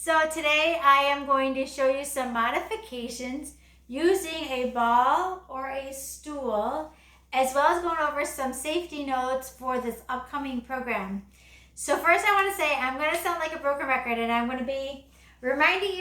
So today I am going to show you some modifications using a ball or a stool, as well as going over some safety notes for this upcoming program. So first I want to say I'm going to sound like a broken record, and I'm going to be reminding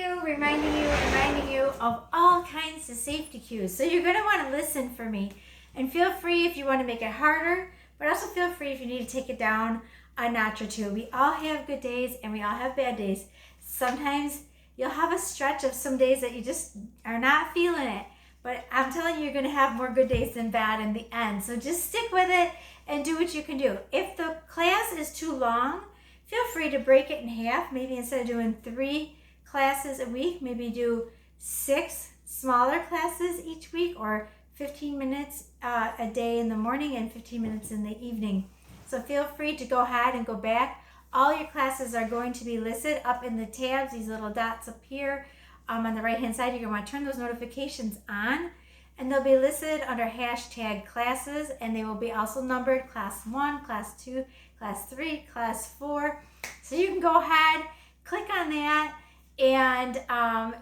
you of all kinds of safety cues. So you're going to want to listen for me, and feel free if you want to make it harder, but also feel free if you need to take it down a notch or two. We all have good days and we all have bad days. Sometimes you'll have a stretch of some days that you just are not feeling it, but I'm telling you, you're going to have more good days than bad in the end. So just stick with it and do what you can do. If the class is too long, feel free to break it in half. Maybe instead of doing 3 classes a week, maybe do 6 smaller classes each week, or 15 minutes a day in the morning and 15 minutes in the evening. So feel free to go ahead and go back. All your classes are going to be listed up in the tabs, these little dots up here on the right hand side. You're going to want to turn those notifications on, and they'll be listed under hashtag classes, and they will be also numbered class 1, class 2, class 3, class 4. So you can go ahead, click on that, and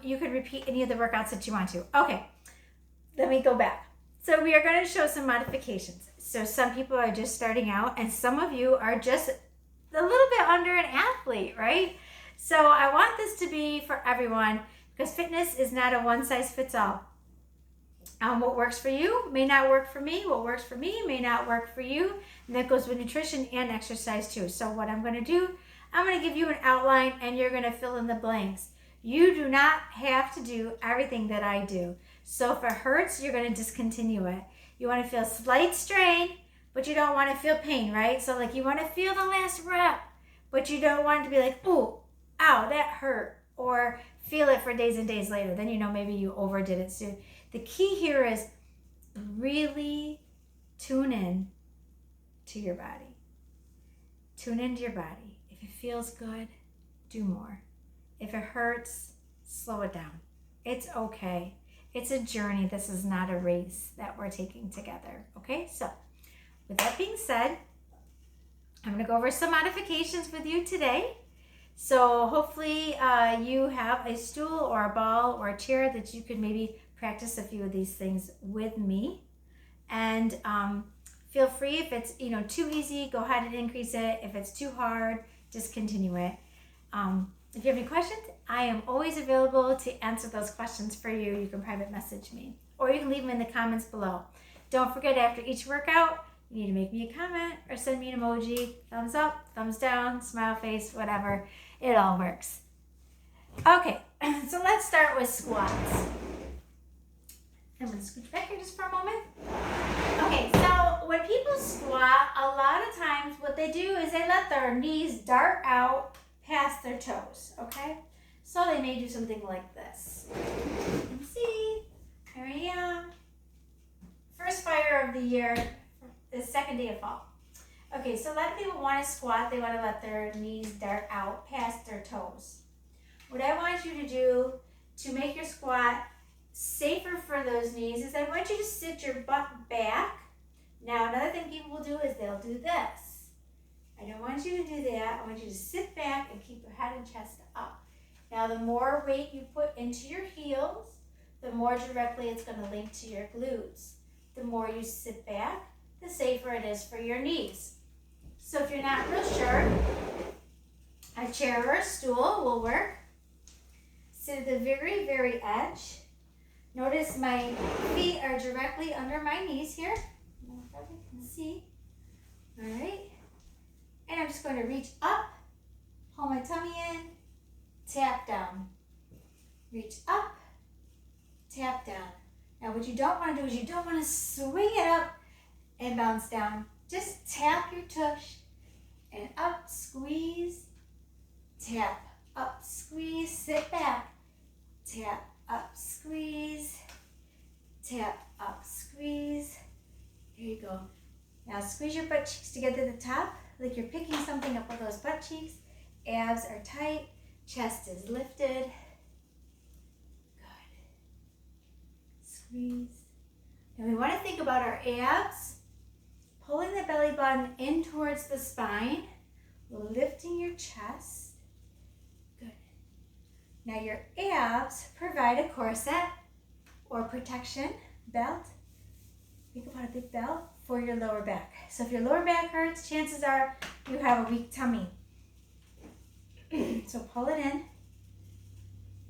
you can repeat any of the workouts that you want to. Okay, let me go back. So we are going to show some modifications. So some people are just starting out, and some of you are just a little bit under an athlete, right? So I want this to be for everyone, because fitness is not a one-size-fits-all. What works for you may not work for me. What works for me may not work for you. And that goes with nutrition and exercise too. So what I'm going to do, I'm going to give you an outline, and you're going to fill in the blanks. You do not have to do everything that I do. So if it hurts, you're going to discontinue it. You want to feel slight strain, but you don't want to feel pain, right? So like you want to feel the last rep, but you don't want it to be like, oh, ow, that hurt, or feel it for days and days later. Then you know maybe you overdid it. So the key here is really tune in to your body. Tune into your body. If it feels good, do more. If it hurts, slow it down. It's okay. It's a journey. This is not a race that we're taking together. Okay, so with that being said, I'm going to go over some modifications with you today. So hopefully you have a stool or a ball or a chair that you could maybe practice a few of these things with me. And feel free, if it's too easy, go ahead and increase it. If it's too hard, discontinue it. If you have any questions, I am always available to answer those questions for you. You can private message me, or you can leave them in the comments below. Don't forget, after each workout, you need to make me a comment or send me an emoji, thumbs up, thumbs down, smile face, whatever. It all works. Okay, so let's start with squats. I'm going to scooch back here just for a moment. Okay, so when people squat, a lot of times what they do is they let their knees dart out past their toes, okay? So they may do something like this. You can see, here I am. First fire of the year, the second day of fall. Okay, so a lot of people want to squat. They want to let their knees dart out past their toes. What I want you to do to make your squat safer for those knees is I want you to sit your butt back. Now, another thing people will do is they'll do this. I don't want you to do that. I want you to sit back and keep your head and chest up. Now, the more weight you put into your heels, the more directly it's going to link to your glutes. The more you sit back, the safer it is for your knees. So if you're not real sure, a chair or a stool will work. Sit at the very, very edge. Notice my feet are directly under my knees here. I don't know if you can see. All right. And I'm just going to reach up, pull my tummy in, tap down. Reach up, tap down. Now what you don't want to do is you don't want to swing it up and bounce down. Just tap your tush and up, squeeze, tap, up, squeeze, sit back, tap, up, squeeze, tap, up, squeeze. There you go. Now squeeze your butt cheeks together at the top, like you're picking something up with those butt cheeks. Abs are tight, chest is lifted. Good. Squeeze. And we want to think about our abs, pulling the belly button in towards the spine, lifting your chest. Good. Now your abs provide a corset or protection belt. Think about a big belt for your lower back. So if your lower back hurts, chances are you have a weak tummy. So pull it in.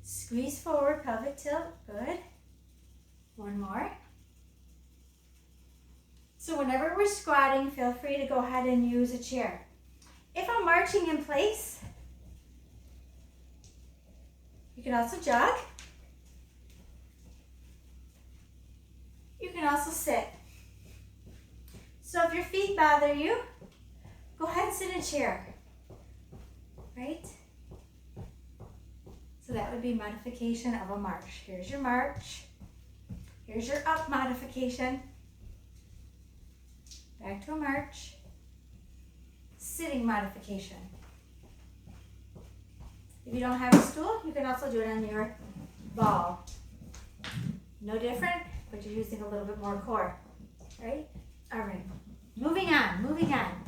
Squeeze forward, pelvic tilt. Good. One more. So whenever we're squatting, feel free to go ahead and use a chair. If I'm marching in place, you can also jog. You can also sit. So if your feet bother you, go ahead and sit in a chair, right? So that would be modification of a march. Here's your march. Here's your up modification. Back to a march. Sitting modification. If you don't have a stool, you can also do it on your ball. No different, but you're using a little bit more core, right? All right, moving on.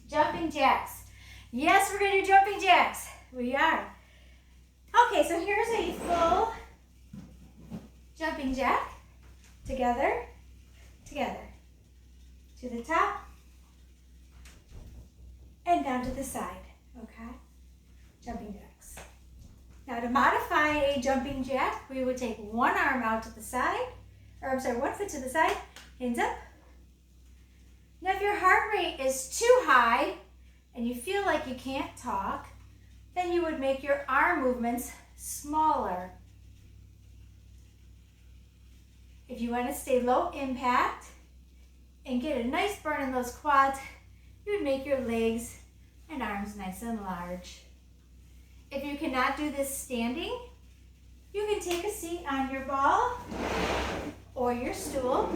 Jumping jacks. Yes, we're gonna do jumping jacks. We are. Okay, so here's a full jumping jack. Together, to the top, and down to the side, okay? Jumping jacks. Now to modify a jumping jack, we would take one arm out to the side, one foot to the side, hands up. Now if your heart rate is too high and you feel like you can't talk, then you would make your arm movements smaller. If you want to stay low impact and get a nice burn in those quads, you would make your legs and arms nice and large. If you cannot do this standing, you can take a seat on your ball or your stool,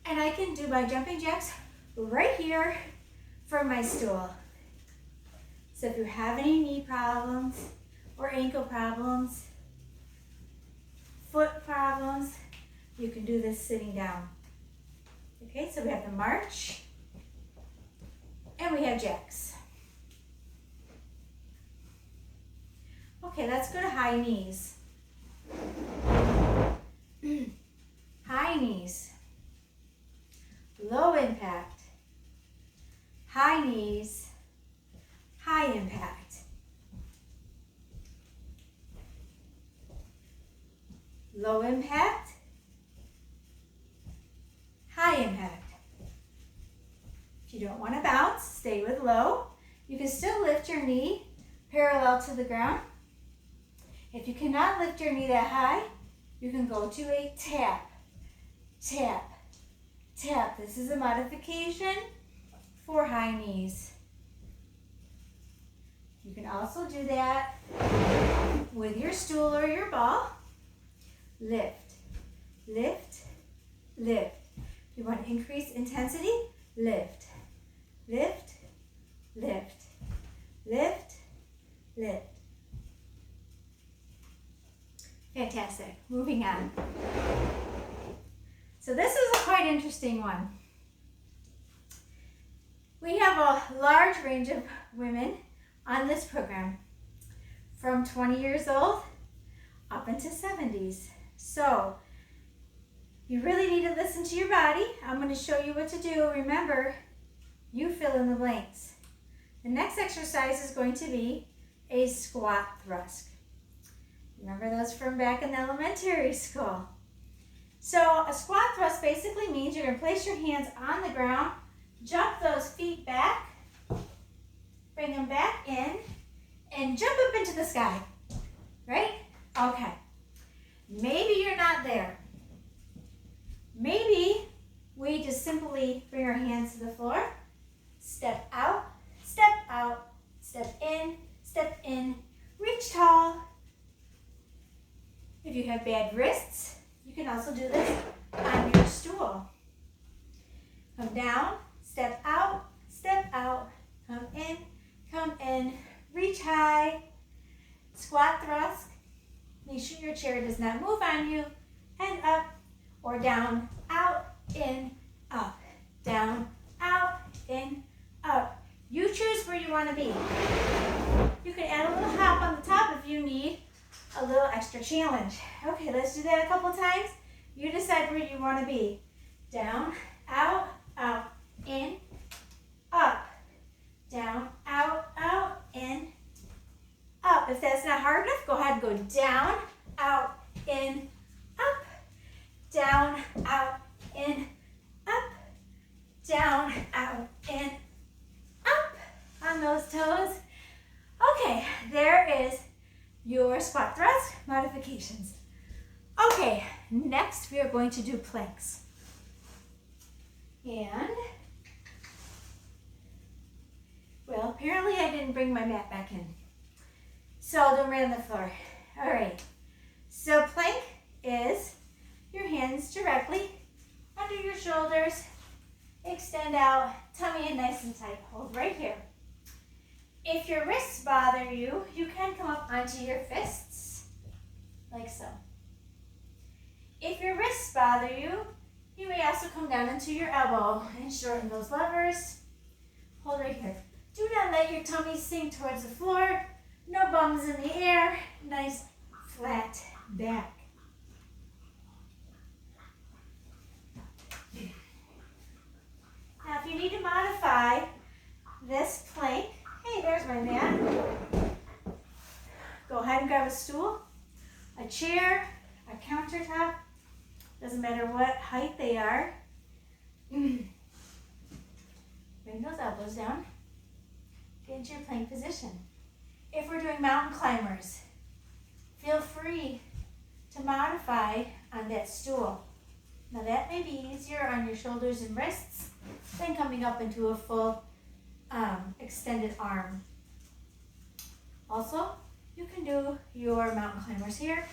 and I can do my jumping jacks right here from my stool. So if you have any knee problems or ankle problems, foot problems, you can do this sitting down. Okay, so we have the march and we have jacks. Okay, let's go to high knees. High knees. Low impact. High knees. High impact. Low impact. High impact. If you don't want to bounce, stay with low. You can still lift your knee parallel to the ground. If you cannot lift your knee that high, you can go to a tap, tap, tap. This is a modification for high knees. You can also do that with your stool or your ball. Lift, lift, lift. If you want to increase intensity, lift, lift, lift, lift, lift. Fantastic. Moving on. So this is a quite interesting one. We have a large range of women on this program, from 20 years old up into 70s. So you really need to listen to your body. I'm going to show you what to do. Remember, you fill in the blanks. The next exercise is going to be a squat thrust. Remember those from back in elementary school. So a squat thrust basically means you're going to place your hands on the ground, jump those feet back, bring them back in, and jump up into the sky, right? Okay. Maybe you're not there. Maybe we just simply bring our hands to the floor, step out, step in, reach tall. If you have bad wrists, you can also do this on your stool. Come down, step out, come in, reach high, squat thrust. Make sure your chair does not move on you, and up or down, out, in, up, down, out, in, up. You choose where you want to be. You can add a little hop on the top if you need a little extra challenge. Okay, let's do that a couple times. You decide where you want to be. Down, out, out, in, up. Down, out, out, in, up. If that's not hard enough, go ahead and go down, out, in, up. Down, out, in, up. Down, out, in, up. On those toes. Okay, there is your squat thrust modifications. Okay, next we are going to do planks. And, well, apparently I didn't bring my mat back in. So I'll do them right on the floor. All right, so plank is your hands directly under your shoulders, extend out, tummy in nice and tight, hold right here. If your wrists bother you, you can come up onto your fists, like so. If your wrists bother you, you may also come down into your elbow and shorten those levers. Hold right here. Do not let your tummy sink towards the floor. No bums in the air. Nice flat back. Now if you need to modify this plank, hey, there's my mat. Go ahead and grab a stool, a chair, a countertop. Doesn't matter what height they are. Bring those elbows down. Get into your plank position. If we're doing mountain climbers, feel free to modify on that stool. Now that may be easier on your shoulders and wrists than coming up into a full extended arm. Also, you can do your mountain climbers here.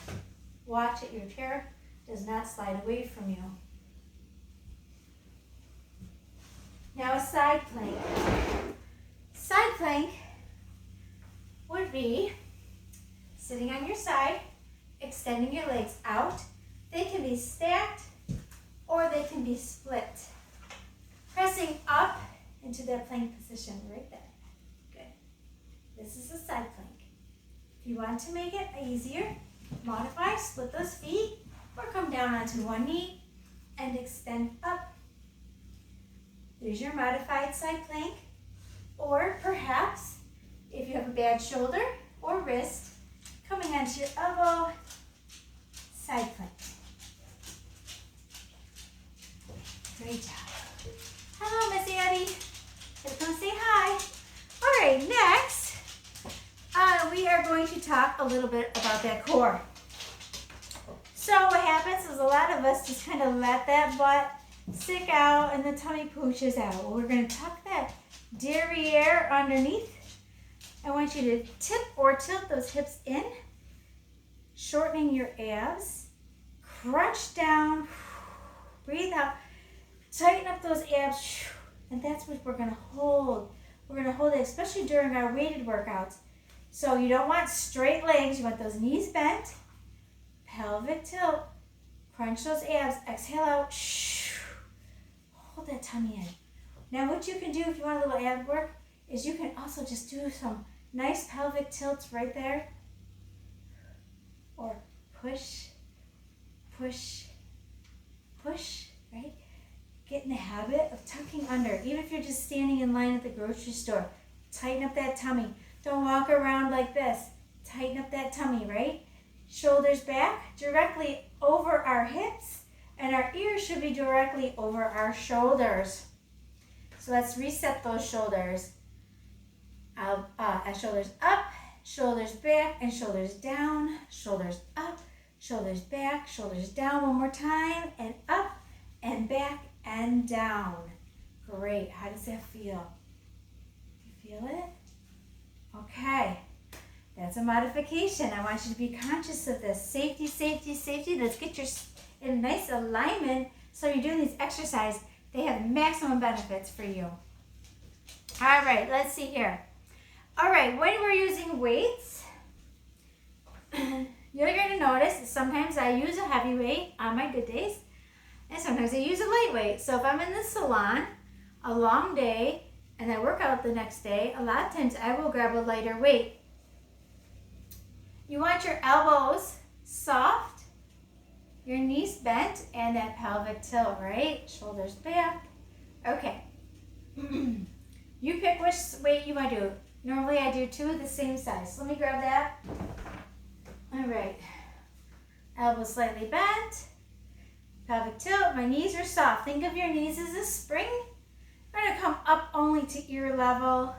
Watch that your chair does not slide away from you. Now a side plank. Side plank would be sitting on your side, extending your legs out. They can be stacked or they can be split. Pressing up into that plank position right there. Good. This is a side plank. If you want to make it easier, modify, split those feet, or come down onto one knee and extend up. There's your modified side plank. Or perhaps, if you have a bad shoulder or wrist, coming onto your elbow, side plank. Great job. Hello, Miss Abby. Let's come say hi. All right, next, we are going to talk a little bit about that core. So what happens is a lot of us just kind of let that butt stick out and the tummy pushes out. Well, we're going to tuck that derriere underneath. I want you to tip or tilt those hips in, shortening your abs. Crunch down, breathe out, tighten up those abs, and that's what we're going to hold. We're going to hold it, especially during our weighted workouts. So you don't want straight legs, you want those knees bent, pelvic tilt, crunch those abs, exhale out, hold that tummy in. Now what you can do if you want a little ab work is you can also just do some nice pelvic tilts right there. Or push, push, push, right? Get in the habit of tucking under. Even if you're just standing in line at the grocery store, tighten up that tummy. Don't walk around like this. Tighten up that tummy, right? Shoulders back, directly over our hips, and our ears should be directly over our shoulders. So let's reset those shoulders. Shoulders up, shoulders back, and shoulders down. Shoulders up, shoulders back, shoulders down. One more time, and up, and back, and down. Great. How does that feel? You feel it? Okay. That's a modification. I want you to be conscious of this. Safety, safety, safety. Let's get you in a nice alignment so you're doing these exercises. They have maximum benefits for you. All right, let's see here. All right, when we're using weights, you're going to notice that sometimes I use a heavy weight on my good days, and sometimes I use a lightweight. So if I'm in the salon, a long day, and I work out the next day, a lot of times I will grab a lighter weight. You want your elbows soft, your knees bent, and that pelvic tilt, right? Shoulders back. Okay. You pick which weight you want to do. Normally I do two of the same size. So let me grab that. All right. Elbows slightly bent. Pelvic tilt. My knees are soft. Think of your knees as a spring. We're going to come up only to ear level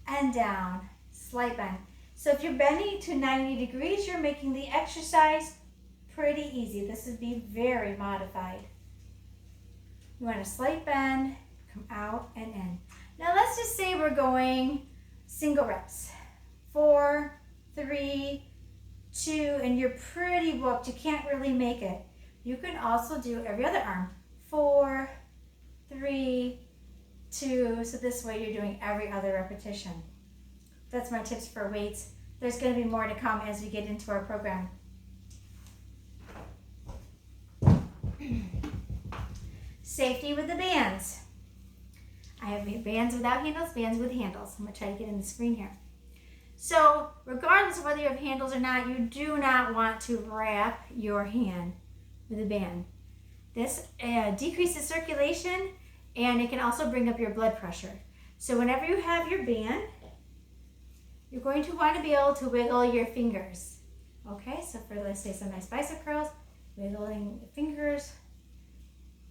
and down. Slight bend. So if you're bending to 90 degrees, you're making the exercise pretty easy. This would be very modified. You want a slight bend, come out and in. Now let's just say we're going single reps. 4, 3, 2, and you're pretty whooped. You can't really make it. You can also do every other arm. 4, 3, 2. So this way you're doing every other repetition. That's my tips for weights. There's going to be more to come as we get into our program. Safety with the bands. I have bands without handles, bands with handles. I'm going to try to get in the screen here. So regardless of whether you have handles or not, you do not want to wrap your hand with a band. This decreases circulation, and it can also bring up your blood pressure. So whenever you have your band, you're going to want to be able to wiggle your fingers. Okay, so for, let's say, some nice bicep curls, wiggling the fingers.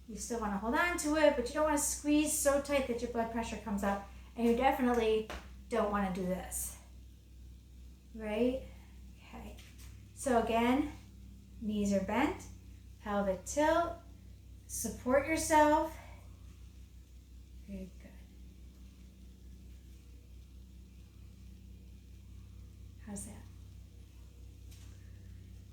You still want to hold on to it, but you don't want to squeeze so tight that your blood pressure comes up. And you definitely don't want to do this. Right? Okay. So again, knees are bent, pelvic tilt, support yourself. Very good. How's that?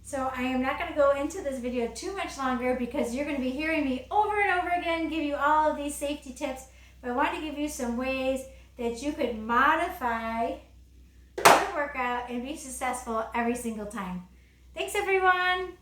So I am not going to go into this video too much longer because you're going to be hearing me over and over again give you all of these safety tips. But I want to give you some ways that you could modify your workout and be successful every single time. Thanks, everyone.